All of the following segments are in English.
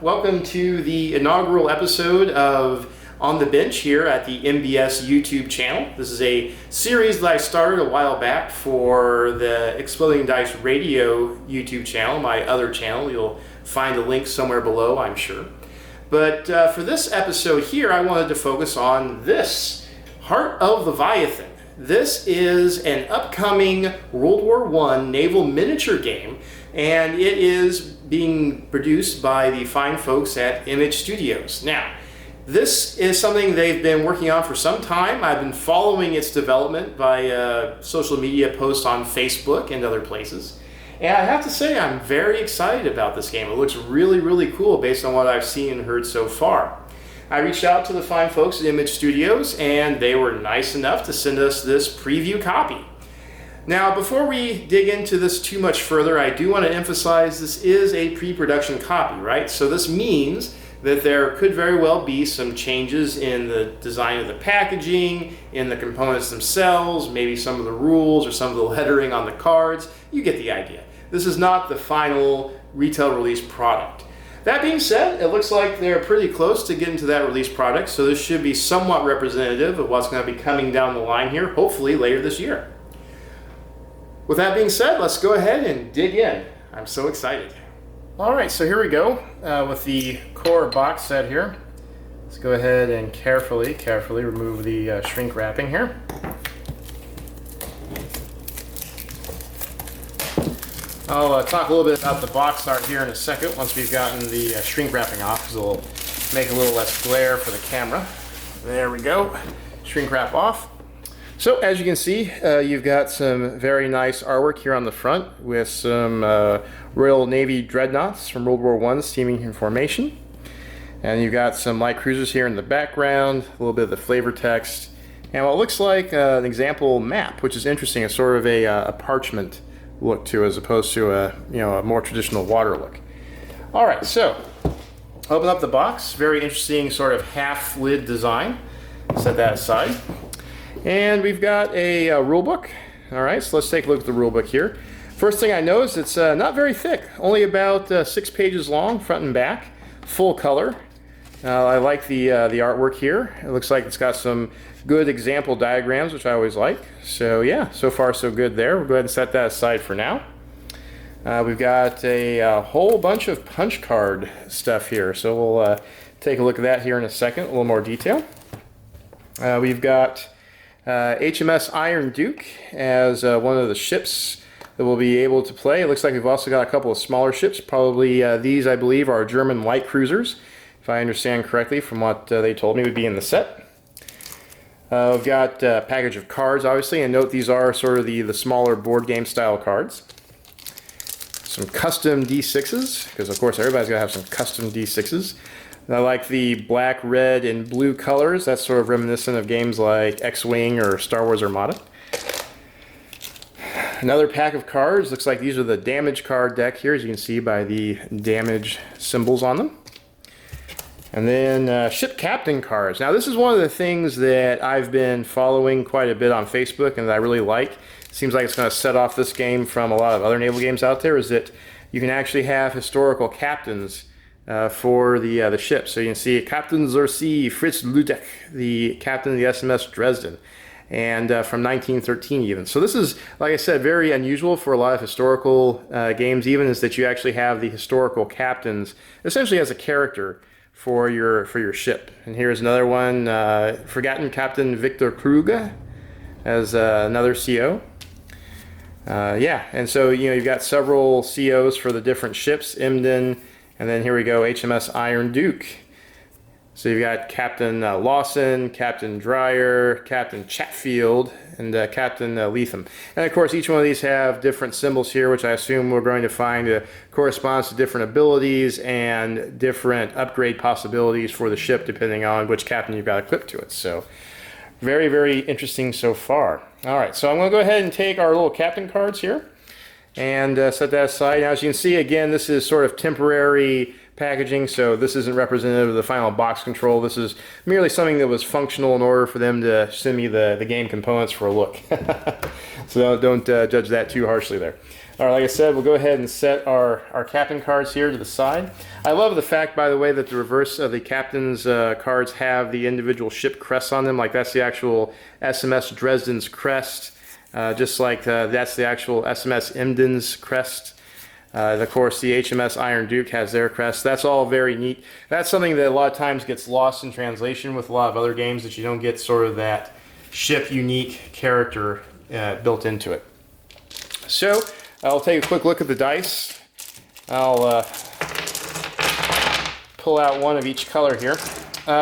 Welcome to the inaugural episode of On the Bench here at the MBS YouTube channel. This is a series that I started a while back for the Exploding Dice Radio YouTube channel, my other channel. You'll find a link somewhere below, I'm sure. But for this episode here, I wanted to focus on this, Heart of Leviathan. This is an upcoming World War I naval miniature game, and it is being produced by the fine folks at Image Studios. Now, this is something they've been working on for some time. I've been following its development by social media posts on Facebook and other places. And I have to say, I'm very excited about this game. It looks really, really cool based on what I've seen and heard so far. I reached out to the fine folks at Image Studios, and they were nice enough to send us this preview copy. Now, before we dig into this too much further, I do want to emphasize this is a pre-production copy, right? So this means that there could very well be some changes in the design of the packaging, in the components themselves, maybe some of the rules or some of the lettering on the cards. You get the idea. This is not the final retail release product. That being said, it looks like they're pretty close to getting to that release product, so this should be somewhat representative of what's going to be coming down the line here, hopefully later this year. With that being said, let's go ahead and dig in. I'm so excited. Alright, so here we go with the core box set here. Let's go ahead and carefully remove the shrink wrapping here. I'll talk a little bit about the box art here in a second once we've gotten the shrink wrapping off, because it'll make a little less glare for the camera. There we go. Shrink wrap off. So as you can see, you've got some very nice artwork here on the front with some Royal Navy dreadnoughts from World War I steaming in formation. And you've got some light cruisers here in the background, a little bit of the flavor text, and what looks like an example map, which is interesting. It's sort of a parchment look to, as opposed to a more traditional water look. All right, so open up the box. Very interesting sort of half lid design. Set that aside. And we've got a rule book. All right, so let's take a look at the rule book here. First thing I notice, it's not very thick, only about 6 pages long, front and back, full color. I like the artwork here. It looks like it's got some good example diagrams, which I always like. So yeah, so far so good there. We'll go ahead and set that aside for now. We've got a whole bunch of punch card stuff here, so we'll take a look at that here in a second, a little more detail. We've got HMS Iron Duke as one of the ships that we'll be able to play. It looks like we've also got a couple of smaller ships. Probably these, I believe, are German light cruisers, if I understand correctly from what they told me would be in the set. We've got a package of cards, obviously, and note these are sort of the smaller board game style cards. Some custom D6s, because of course everybody's got to have some custom D6s. And I like the black, red, and blue colors. That's sort of reminiscent of games like X-Wing or Star Wars Armada. Another pack of cards. Looks like these are the damage card deck here, as you can see by the damage symbols on them. And then ship captain cards. Now this is one of the things that I've been following quite a bit on Facebook and that I really like. It seems like it's going to set off this game from a lot of other naval games out there, is that you can actually have historical captains for the ship. So you can see Captain Zersi Fritz Ludeck, the captain of the HMS Dresden, and from 1913 even. So this is, like I said, very unusual for a lot of historical games, even, is that you actually have the historical captains essentially as a character for your ship. And here's another one, Forgotten Captain Victor Kruger as another CO. Yeah, and so you've got several COs for the different ships, Emden, and then here we go, HMS Iron Duke. So you've got Captain Lawson, Captain Dreyer, Captain Chatfield, and Captain Leatham. And of course, each one of these have different symbols here, which I assume we're going to find corresponds to different abilities and different upgrade possibilities for the ship, depending on which captain you've got equipped to it. So very, very interesting so far. All right, so I'm going to go ahead and take our little captain cards here and set that aside. Now, as you can see, again, this is sort of temporary packaging, so this isn't representative of the final box control. This is merely something that was functional in order for them to send me the game components for a look. So don't judge that too harshly there. All right, like I said, we'll go ahead and set our captain cards here to the side. I love the fact, by the way, that the reverse of the captain's cards have the individual ship crests on them. Like that's the actual SMS Dresden's crest, just like that's the actual SMS Emden's crest. Of course, the HMS Iron Duke has their crest. That's all very neat. That's something that a lot of times gets lost in translation with a lot of other games, that you don't get sort of that ship unique character built into it. So I'll take a quick look at the dice. I'll pull out one of each color here.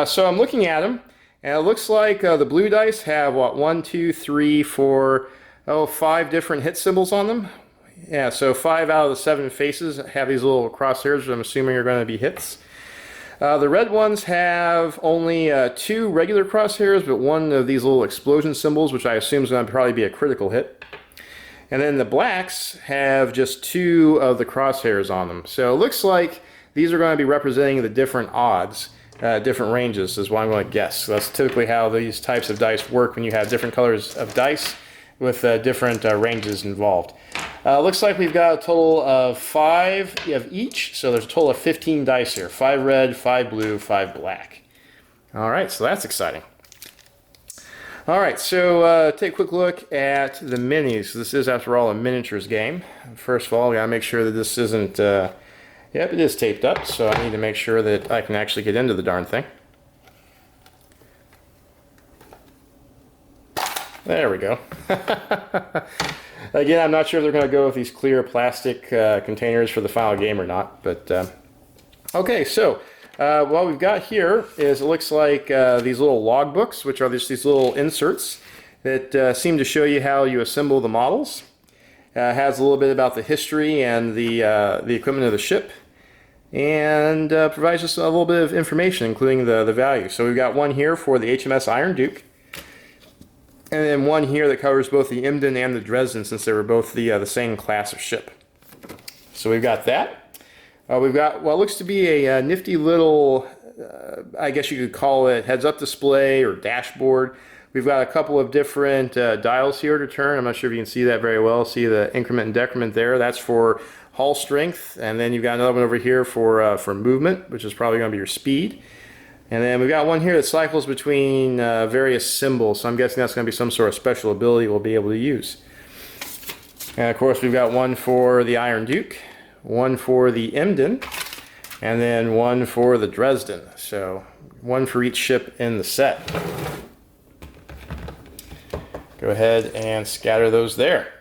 So I'm looking at them, and it looks like the blue dice have, what, 1, 2, 3, 4, 5 different hit symbols on them. Yeah, so 5 out of the 7 faces have these little crosshairs, which I'm assuming are going to be hits. The red ones have only 2 regular crosshairs, but 1 of these little explosion symbols, which I assume is going to probably be a critical hit. And then the blacks have just 2 of the crosshairs on them. So it looks like these are going to be representing the different odds, different ranges is what I'm going to guess. So that's typically how these types of dice work when you have different colors of dice with different ranges involved. Looks like we've got a total of 5 of each, so there's a total of 15 dice here. 5 red, 5 blue, 5 black. All right, so that's exciting. All right, so take a quick look at the minis. This is, after all, a miniatures game. First of all, we gotta make sure that this isn't, yep, it is taped up, so I need to make sure that I can actually get into the darn thing. There we go. Again, I'm not sure if they're going to go with these clear plastic containers for the final game or not, but okay, so what we've got here is, it looks like these little logbooks, which are just these little inserts that seem to show you how you assemble the models. Has a little bit about the history and the equipment of the ship, and provides us a little bit of information, including the value. So we've got one here for the HMS Iron Duke, and then one here that covers both the Emden and the Dresden, since they were both the same class of ship. So we've got that. We've got what looks to be a nifty little, I guess you could call it heads-up display or dashboard. We've got a couple of different dials here to turn. I'm not sure if you can see that very well. See the increment and decrement there. That's for hull strength. And then you've got another one over here for movement, which is probably going to be your speed. And then we've got one here that cycles between various symbols, so I'm guessing that's going to be some sort of special ability we'll be able to use. And of course we've got one for the Iron Duke, one for the Emden, and then one for the Dresden. So one for each ship in the set. Go ahead and scatter those there.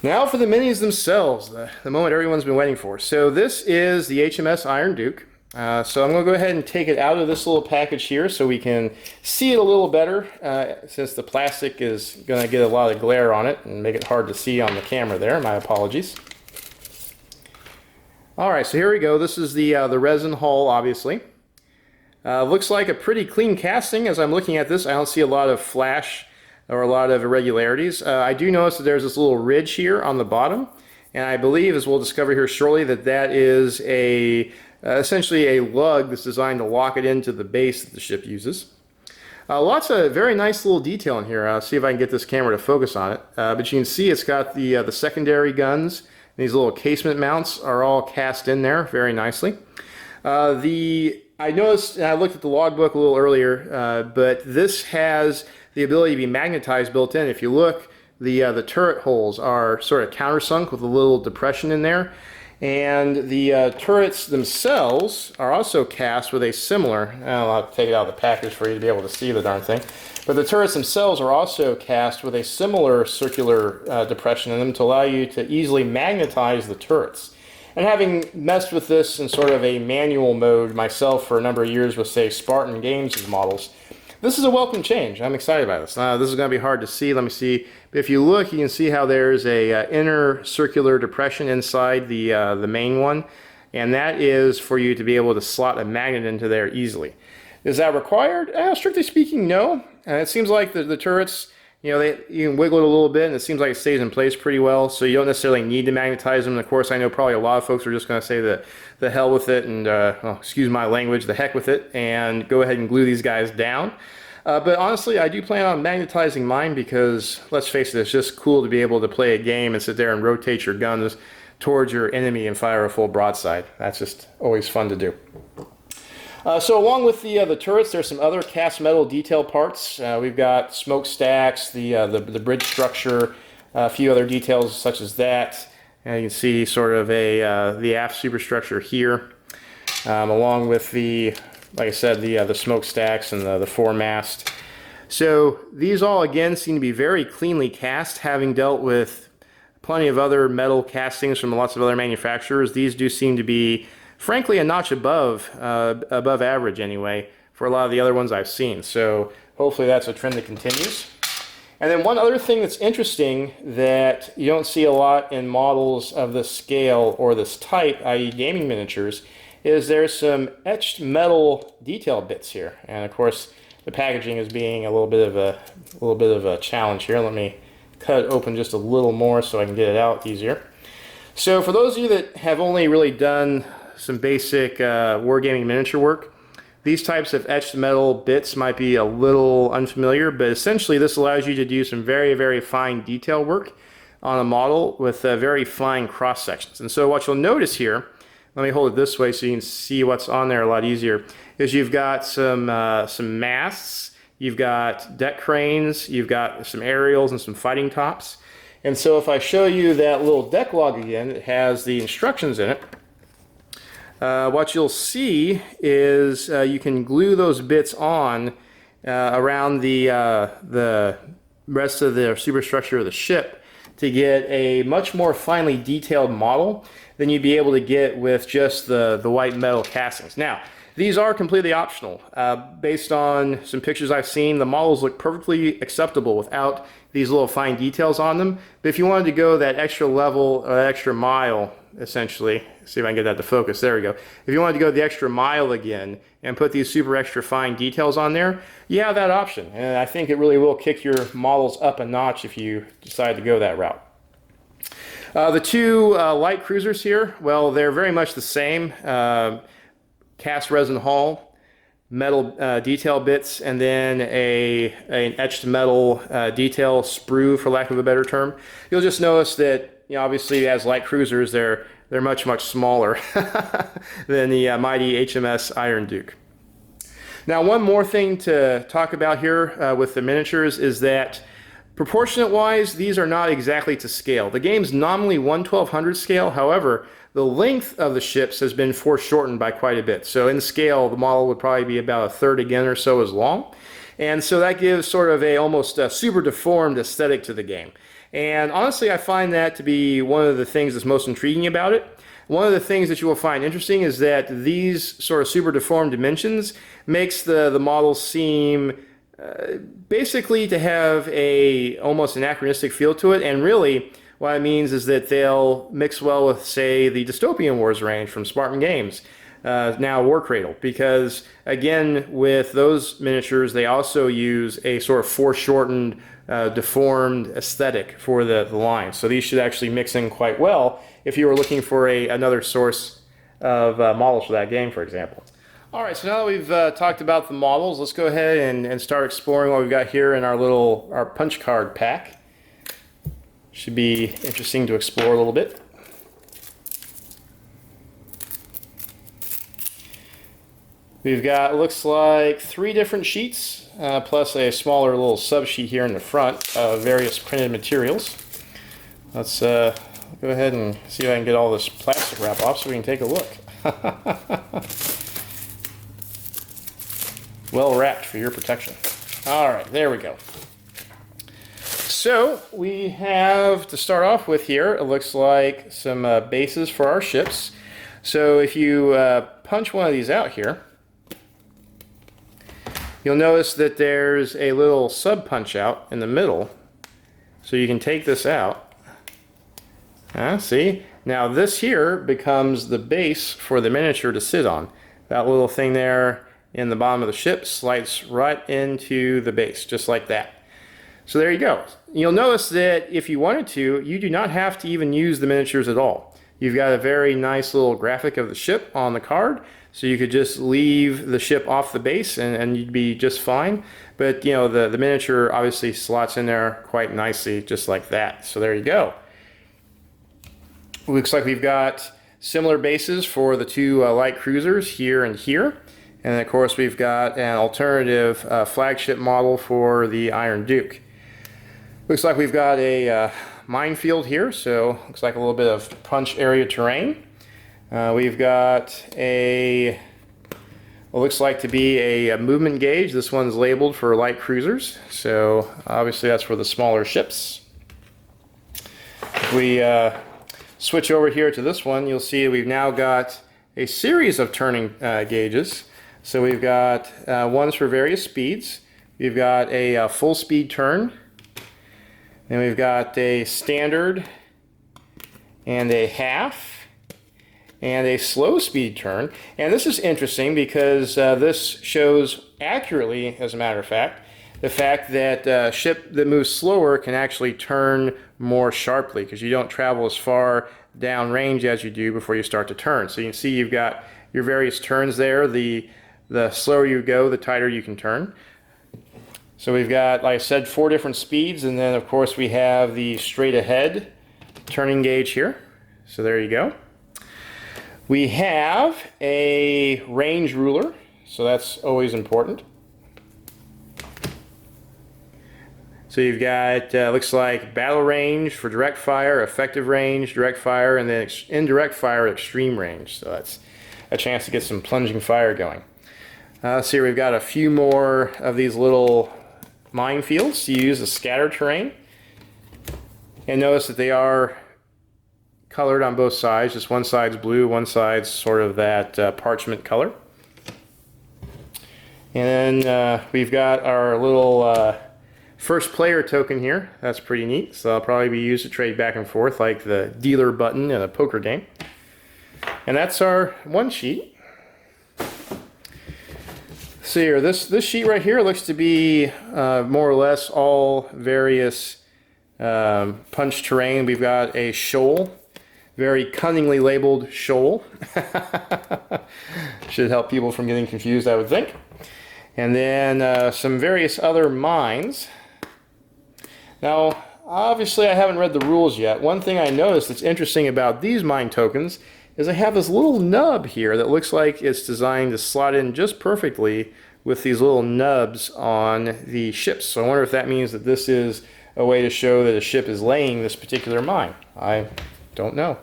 Now for the minis themselves, the moment everyone's been waiting for. So this is the HMS Iron Duke. So I'm going to go ahead and take it out of this little package here so we can see it a little better, since the plastic is going to get a lot of glare on it and make it hard to see on the camera there. My apologies. Alright, so here we go. This is the resin hull, obviously. Looks like a pretty clean casting. As I'm looking at this, I don't see a lot of flash or a lot of irregularities. I do notice that there's this little ridge here on the bottom, and I believe, as we'll discover here shortly, that that is essentially a lug that's designed to lock it into the base that the ship uses. Lots of very nice little detail in here. I'll see if I can get this camera to focus on it. But you can see it's got the secondary guns. These little casement mounts are all cast in there very nicely. I noticed, and I looked at the logbook a little earlier, but this has the ability to be magnetized built in. If you look, the turret holes are sort of countersunk with a little depression in there. And the turrets themselves are also cast with a similar, I'll take it out of the package for you to be able to see the darn thing, but the turrets themselves are also cast with a similar circular depression in them to allow you to easily magnetize the turrets. And having messed with this in sort of a manual mode myself for a number of years with, say, Spartan Games' models, this is a welcome change. I'm excited about this. This is going to be hard to see. Let me see. If you look, you can see how there's a inner circular depression inside the main one, and that is for you to be able to slot a magnet into there easily. Is that required? Strictly speaking, no. It seems like the turrets, you can wiggle it a little bit, and it seems like it stays in place pretty well, so you don't necessarily need to magnetize them. And of course, I know probably a lot of folks are just going to say the hell with it, and excuse my language, the heck with it, and go ahead and glue these guys down. But honestly, I do plan on magnetizing mine because, let's face it, it's just cool to be able to play a game and sit there and rotate your guns towards your enemy and fire a full broadside. That's just always fun to do. So along with the turrets, there's some other cast metal detail parts. We've got smokestacks, the bridge structure, a few other details such as that. And you can see sort of the aft superstructure here, along with like I said, the smokestacks and the foremast. So these all again seem to be very cleanly cast, having dealt with plenty of other metal castings from lots of other manufacturers. These do seem to be, frankly, a notch above average anyway for a lot of the other ones I've seen. So hopefully that's a trend that continues. And then one other thing that's interesting that you don't see a lot in models of this scale or this type, i.e. gaming miniatures, is there's some etched metal detail bits here. And of course the packaging is being a little bit of a challenge here. Let me cut it open just a little more so I can get it out easier. So for those of you that have only really done some basic wargaming miniature work, these types of etched metal bits might be a little unfamiliar, but essentially this allows you to do some very, very fine detail work on a model with very fine cross sections. And so what you'll notice here, let me hold it this way so you can see what's on there a lot easier, is you've got some masts, you've got deck cranes, you've got some aerials and some fighting tops. And so if I show you that little deck log again, it has the instructions in it. What you'll see is you can glue those bits on around the rest of the superstructure of the ship to get a much more finely detailed model than you'd be able to get with just the white metal castings. Now, these are completely optional. Based on some pictures I've seen, the models look perfectly acceptable without these little fine details on them. But if you wanted to go that extra level, or extra mile, essentially, see if I can get that to focus, there we go. If you wanted to go the extra mile again and put these super extra fine details on there, you have that option. And I think it really will kick your models up a notch if you decide to go that route. The two light cruisers here, well, they're very much the same. Cast resin hull, metal detail bits, and then an etched metal detail sprue, for lack of a better term. You'll just notice that, you know, obviously as light cruisers, they're much, much smaller than the mighty HMS Iron Duke. Now, one more thing to talk about here with the miniatures is that proportionate-wise, these are not exactly to scale. The game's nominally 1/1200 scale, however, the length of the ships has been foreshortened by quite a bit. So in scale, the model would probably be about a third again or so as long. And so that gives sort of almost a super deformed aesthetic to the game. And honestly, I find that to be one of the things that's most intriguing about it. One of the things that you will find interesting is that these sort of super deformed dimensions makes the models seem basically to have almost anachronistic feel to it. And really, what it means is that they'll mix well with, say, the Dystopian Wars range from Spartan Games, now War Cradle, because again, with those miniatures, they also use a sort of foreshortened, deformed aesthetic for the line. So these should actually mix in quite well if you were looking for another source of models for that game, for example. All right, so now that we've talked about the models, let's go ahead and start exploring what we've got here in our punch card pack. Should be interesting to explore a little bit. We've got, looks like, 3 different sheets, plus a smaller little sub-sheet here in the front of various printed materials. Let's go ahead and see if I can get all this plastic wrap off so we can take a look. Well wrapped for your protection. All right, there we go. So we have, to start off with here, it looks like some bases for our ships. So if you punch one of these out here, you'll notice that there's a little sub punch out in the middle. So you can take this out. See? Now this here becomes the base for the miniature to sit on. That little thing there in the bottom of the ship slides right into the base, just like that. So there you go. You'll notice that if you wanted to, you do not have to even use the miniatures at all. You've got a very nice little graphic of the ship on the card so you could just leave the ship off the base and you'd be just fine. But you know, the miniature obviously slots in there quite nicely, just like that. So there you go. Looks like we've got similar bases for the two light cruisers here and here. And of course we've got an alternative flagship model for the Iron Duke. Looks like we've got a minefield here, so looks like a little bit of punch area terrain. We've got what looks like to be a movement gauge. This one's labeled for light cruisers, so obviously that's for the smaller ships. If we switch over here to this one, you'll see we've now got a series of turning gauges. So we've got ones for various speeds. We've got a full speed turn, and we've got a standard and a half and a slow speed turn. And this is interesting because this shows accurately, as a matter of fact, the fact that a ship that moves slower can actually turn more sharply because you don't travel as far downrange as you do before you start to turn. So you can see you've got your various turns there. The slower you go, the tighter you can turn. So we've got, like I said, 4 different speeds, and then of course we have the straight ahead turning gauge here. So there you go. We have a range ruler, so that's always important. So you've got, looks like battle range for direct fire, effective range, direct fire, and then indirect fire, extreme range. So that's a chance to get some plunging fire going. So here we've got a few more of these little minefields to use as scatter terrain. And notice that they are colored on both sides. Just one side's blue, one side's sort of that parchment color. And then we've got our little first player token here. That's pretty neat. So that'll probably be used to trade back and forth like the dealer button in a poker game. And that's our one sheet. So here, this sheet right here looks to be more or less all various punch terrain. We've got a shoal, very cunningly labeled shoal. Should help people from getting confused, I would think. And then some various other mines. Now, obviously I haven't read the rules yet. One thing I noticed that's interesting about these mine tokens is I have this little nub here that looks like it's designed to slot in just perfectly with these little nubs on the ships. So I wonder if that means that this is a way to show that a ship is laying this particular mine. I don't know.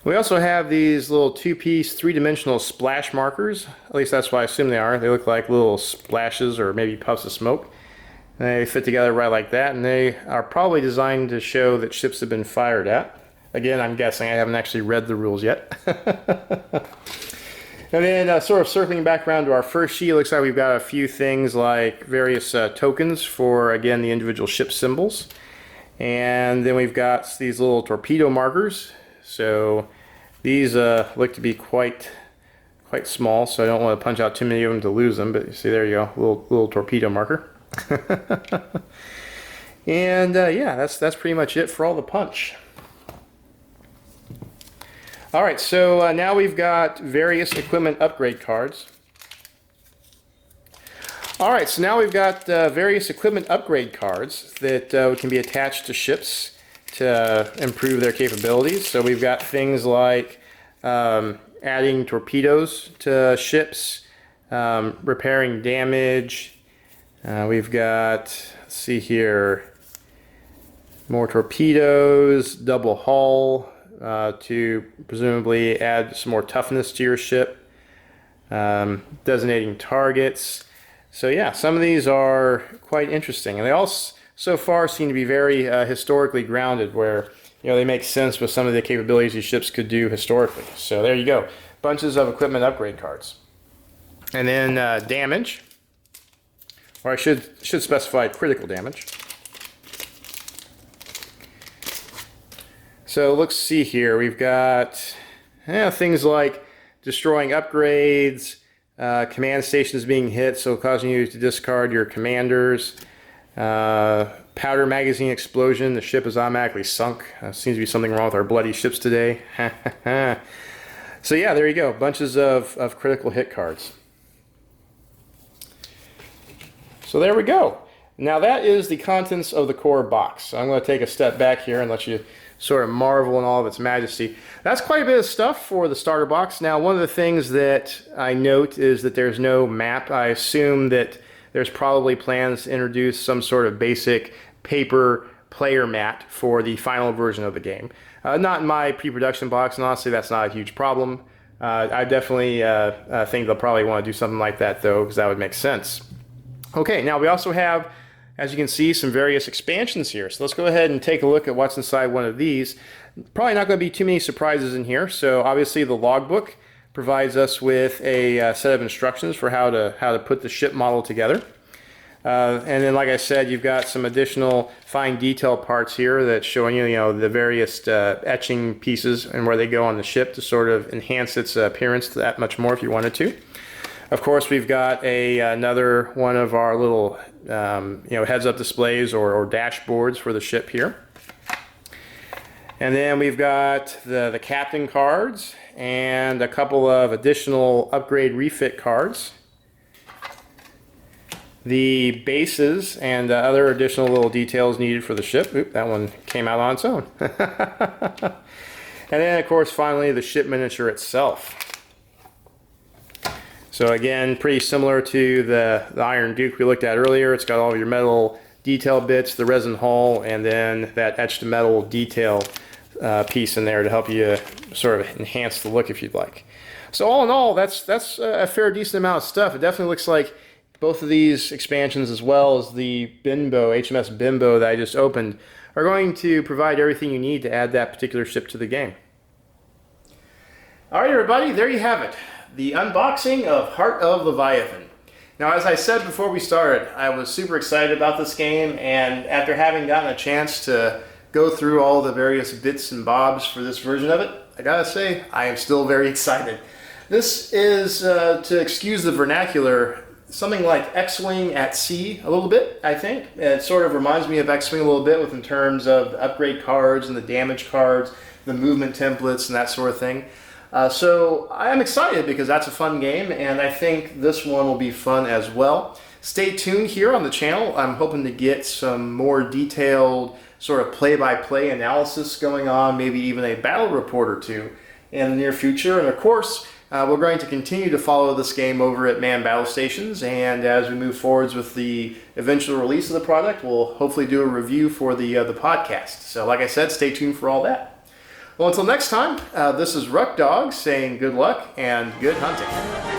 We also have these little 2-piece 3-dimensional splash markers. At least that's what I assume they are. They look like little splashes or maybe puffs of smoke. They fit together right like that, and they are probably designed to show that ships have been fired at. Again, I'm guessing. I haven't actually read the rules yet. And then sort of circling back around to our first sheet, it looks like we've got a few things like various tokens for, again, the individual ship symbols. And then we've got these little torpedo markers. So these look to be quite small, so I don't want to punch out too many of them to lose them. But you see, there you go, little torpedo marker. And yeah, that's pretty much it for all the punch. Alright, so now we've got various equipment upgrade cards. Alright, so now we've got various equipment upgrade cards that can be attached to ships to improve their capabilities. So we've got things like adding torpedoes to ships, repairing damage. We've got, let's see here, more torpedoes, double hull, to presumably add some more toughness to your ship, designating targets. So yeah, some of these are quite interesting, and they all so far seem to be very historically grounded, where they make sense with some of the capabilities these ships could do historically. So there you go, bunches of equipment upgrade cards. And then damage, or I should specify critical damage. So let's see here. We've got things like destroying upgrades, command stations being hit, so causing you to discard your commanders, powder magazine explosion, the ship is automatically sunk. Seems to be something wrong with our bloody ships today. So yeah, there you go. Bunches of critical hit cards. So there we go. Now that is the contents of the core box. So I'm going to take a step back here and let you sort of marvel in all of its majesty. That's quite a bit of stuff for the starter box. Now, one of the things that I note is that there's no map. I assume that there's probably plans to introduce some sort of basic paper player mat for the final version of the game. Not in my pre-production box, and honestly that's not a huge problem. I definitely think they'll probably want to do something like that though, because that would make sense. Okay, now we also have, as you can see, some various expansions here. So let's go ahead and take a look at what's inside one of these. Probably not going to be too many surprises in here. So obviously the logbook provides us with a set of instructions for how to put the ship model together. And then, like I said, you've got some additional fine detail parts here that's showing you, the various etching pieces and where they go on the ship to sort of enhance its appearance that much more if you wanted to. Of course, we've got another one of our little heads-up displays or dashboards for the ship here. And then we've got the captain cards and a couple of additional upgrade refit cards. The bases and other additional little details needed for the ship. Oop, that one came out on its own. And then, of course, finally, the ship miniature itself. So again, pretty similar to the Iron Duke we looked at earlier. It's got all of your metal detail bits, the resin hull, and then that etched metal detail piece in there to help you sort of enhance the look if you'd like. So all in all, that's a fair decent amount of stuff. It definitely looks like both of these expansions, as well as the Bimbo, HMS Bimbo that I just opened, are going to provide everything you need to add that particular ship to the game. All right, everybody, there you have it. The unboxing of Heart of Leviathan. Now, as I said before we started, I was super excited about this game, and after having gotten a chance to go through all the various bits and bobs for this version of it, I gotta say, I am still very excited. This is, to excuse the vernacular, something like X-Wing at sea a little bit, I think. It sort of reminds me of X-Wing a little bit in terms of the upgrade cards and the damage cards, the movement templates and that sort of thing. So I am excited because that's a fun game, and I think this one will be fun as well. Stay tuned here on the channel. I'm hoping to get some more detailed sort of play-by-play analysis going on, maybe even a battle report or two in the near future. And of course, we're going to continue to follow this game over at Battlestations, and as we move forwards with the eventual release of the product, we'll hopefully do a review for the podcast. So like I said, stay tuned for all that. Well, until next time, this is Ruckdog saying good luck and good hunting.